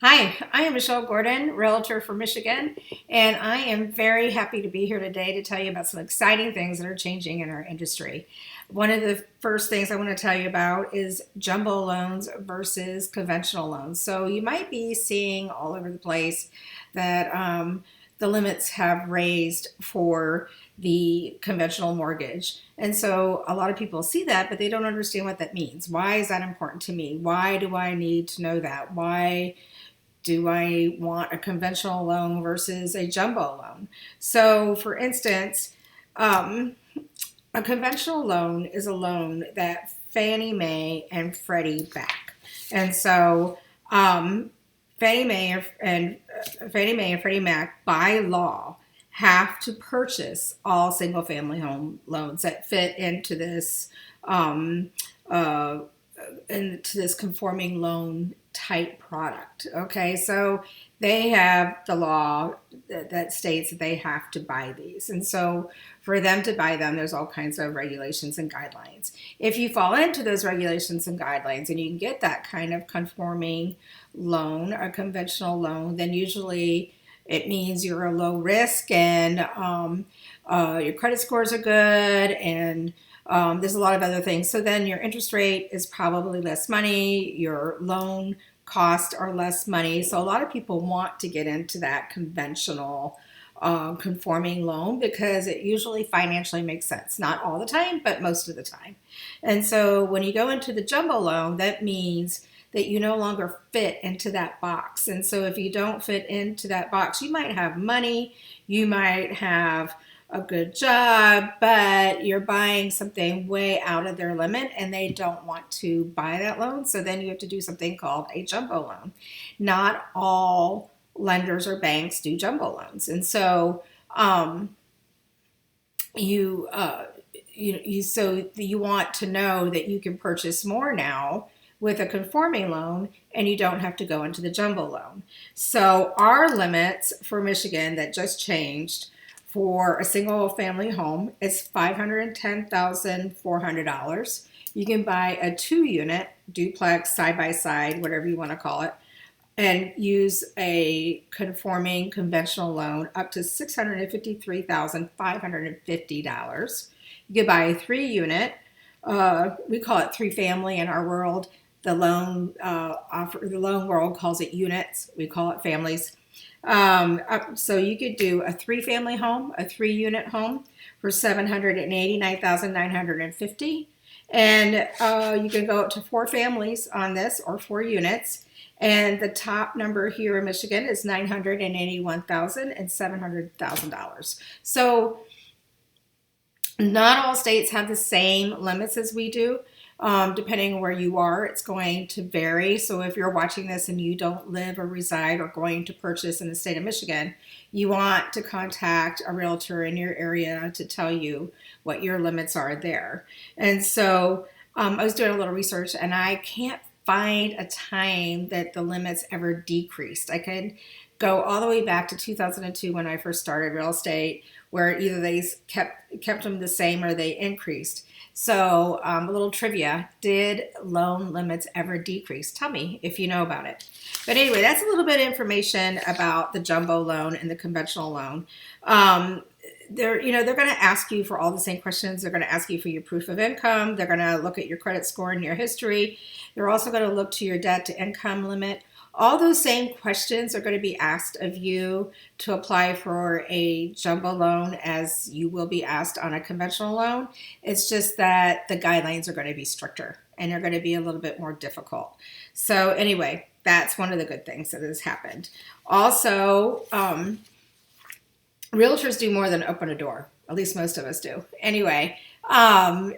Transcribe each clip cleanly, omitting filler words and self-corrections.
Hi, I am Michelle Gordon, Realtor for Michigan, and I am very happy to be here today to tell you about some exciting things that are changing in our industry. One of the first things I want to tell you about is jumbo loans versus conventional loans. So you might be seeing all over the place that the limits have raised for the conventional mortgage. And so a lot of people see that, but they don't understand what that means. Why is that important to me? Why do I need to know that? Why do I want a conventional loan versus a jumbo loan? So, for instance, um, a conventional loan is a loan that Fannie Mae and Freddie back, and so Fannie Mae and Fannie Mae and Freddie Mac by law have to purchase all single-family home loans that fit um, uh, into this conforming loan type product. Okay, so they have the law that states that they have to buy these. And so for them to buy them, there's all kinds of regulations and guidelines. If you fall into those regulations and guidelines and you can get that kind of conforming loan, a conventional loan, then usually it means you're a low risk and your credit scores are good and there's a lot of other things. So then your interest rate is probably less money, your loan costs are less money. So a lot of people want to get into that conventional conforming loan because it usually financially makes sense. Not all the time, but most of the time. And so when you go into the jumbo loan, that means that you no longer fit into that box. And so if you don't fit into that box, you might have money, you might have a good job, but you're buying something way out of their limit and they don't want to buy that loan. So then you have to do something called a jumbo loan. Not all lenders or banks do jumbo loans. And so you, you want to know that you can purchase more now with a conforming loan and you don't have to go into the jumbo loan. So our limits for Michigan that just changed for a single family home is $510,400. You can buy a 2-unit duplex, side by side, whatever you want to call it, and use a conforming conventional loan up to $653,550. You can buy a 3-unit. We call it 3-family in our world. The loan world calls it units. We call it families. So you could do a 3-family home, a 3-unit home for $789,950, and you can go up to 4 families on this or 4 units. And the top number here in Michigan is $981,000 and $700,000. So not all states have the same limits as we do. Depending on where you are, it's going to vary. So if you're watching this and you don't live or reside or going to purchase in the state of Michigan, you want to contact a realtor in your area to tell you what your limits are there. And so I was doing a little research and I can't find a time that the limits ever decreased. I could go all the way back to 2002 when I first started real estate, where either they kept them the same or they increased. So a little trivia, did loan limits ever decrease? Tell me if you know about it. But anyway, that's a little bit of information about the jumbo loan and the conventional loan. They're going to ask you for all the same questions. They're going to ask you for your proof of income. They're going to look at your credit score and your history. They're also going to look to your debt to income limit. All those same questions are going to be asked of you to apply for a jumbo loan as you will be asked on a conventional loan. It's just that the guidelines are going to be stricter and they're going to be a little bit more difficult. So anyway, that's one of the good things that has happened. Also, realtors do more than open a door. At least most of us do. Anyway, a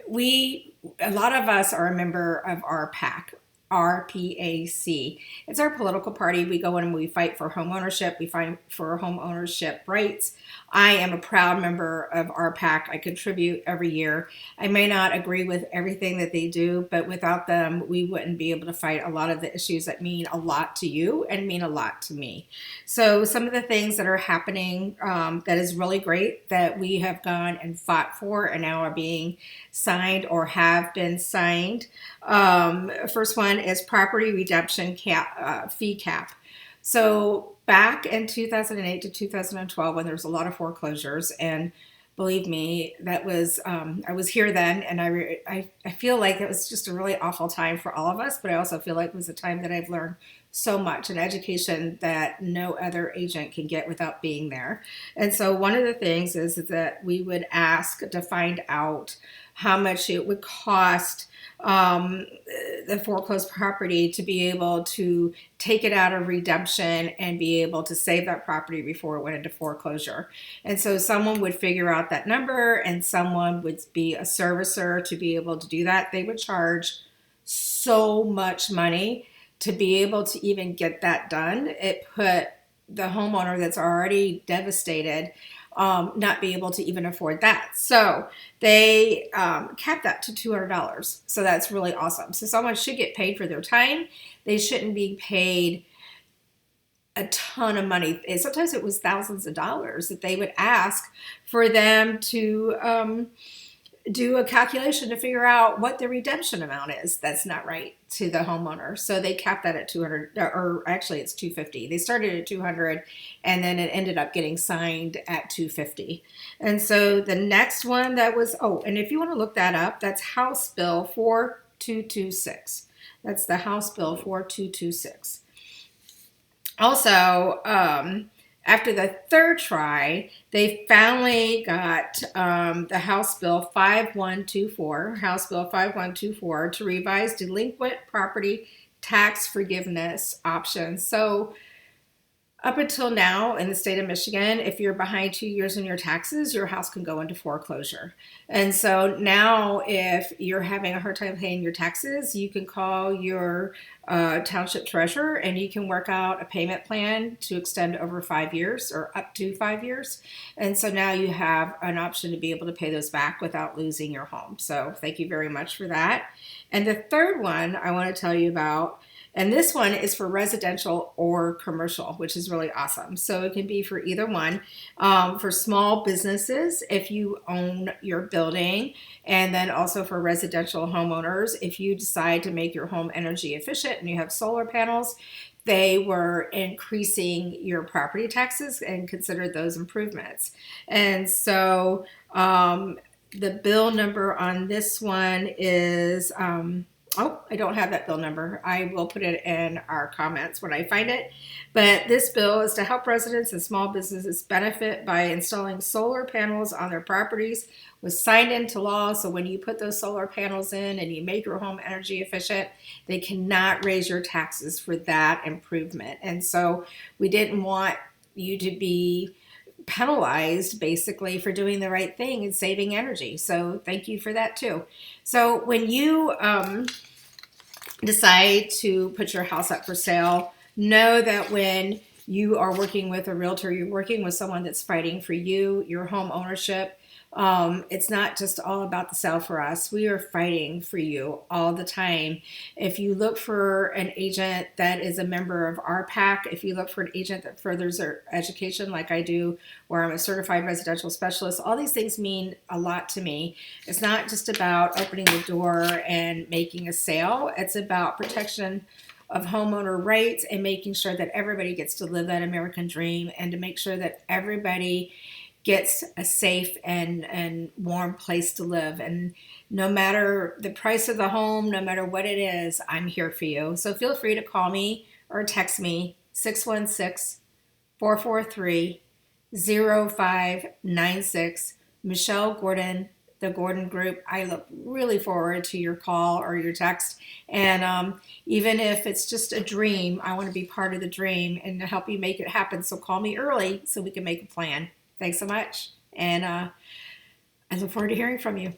lot of us are a member of RPAC. RPAC. It's our political party. We go in and we fight for home ownership. We fight for home ownership rights. I am a proud member of RPAC. I contribute every year. I may not agree with everything that they do, but without them, we wouldn't be able to fight a lot of the issues that mean a lot to you and mean a lot to me. So some of the things that are happening that is really great that we have gone and fought for and now are being signed or have been signed. First one is property redemption fee cap. So back in 2008 to 2012, when there was a lot of foreclosures, and believe me, that was I was here then, and I feel like it was just a really awful time for all of us. But I also feel like it was a time that I've learned so much, an education that no other agent can get without being there. And so one of the things is that we would ask to find out how much it would cost um, the foreclosed property to be able to take it out of redemption and be able to save that property before it went into foreclosure. And so someone would figure out that number, and someone would be a servicer to be able to do that. They would charge so much money to be able to even get that done. It put the homeowner that's already devastated not be able to even afford that. So they capped that to $200. So that's really awesome. So someone should get paid for their time. They shouldn't be paid a ton of money. And sometimes it was thousands of dollars that they would ask for them to do a calculation to figure out what the redemption amount is. That's not right to the homeowner. So they capped that at 200, or actually it's 250. They started at 200 and then it ended up getting signed at 250. And so the next one that was, oh, and if you want to look that up, that's House Bill 4226. That's the House Bill 4226. Also, after the third try, they finally got the House Bill 5124 to revise delinquent property tax forgiveness options. So up until now in the state of Michigan, if you're behind 2 years in your taxes, your house can go into foreclosure. And so now if you're having a hard time paying your taxes, you can call your township treasurer and you can work out a payment plan to extend over 5 years or up to 5 years. And so now you have an option to be able to pay those back without losing your home. So thank you very much for that. And the third one I want to tell you about, and this one is for residential or commercial, which is really awesome. So it can be for either one. For small businesses, if you own your building, and then also for residential homeowners, if you decide to make your home energy efficient and you have solar panels, they were increasing your property taxes and considered those improvements. And so the bill number on this one is... oh, I don't have that bill number. I will put it in our comments when I find it. But this bill is to help residents and small businesses benefit by installing solar panels on their properties. Was signed into law, so when you put those solar panels in and you make your home energy efficient, they cannot raise your taxes for that improvement. And so we didn't want you to be penalized basically for doing the right thing and saving energy. So thank you for that too. So when you decide to put your house up for sale, know that when you are working with a realtor, you're working with someone that's fighting for you, your home ownership. It's not just all about the sale for us. We are fighting for you all the time. If you look for an agent that is a member of our PAC, if you look for an agent that furthers their education like I do, where I'm a certified residential specialist, all these things mean a lot to me. It's not just about opening the door and making a sale. It's about protection of homeowner rights and making sure that everybody gets to live that American dream, and to make sure that everybody gets a safe and warm place to live. And no matter the price of the home, no matter what it is, I'm here for you. So feel free to call me or text me, 616-443-0596. Michelle Gordon, the Gordon Group. I look really forward to your call or your text. And even if it's just a dream, I want to be part of the dream and to help you make it happen. So call me early so we can make a plan. Thanks so much. And I look forward to hearing from you.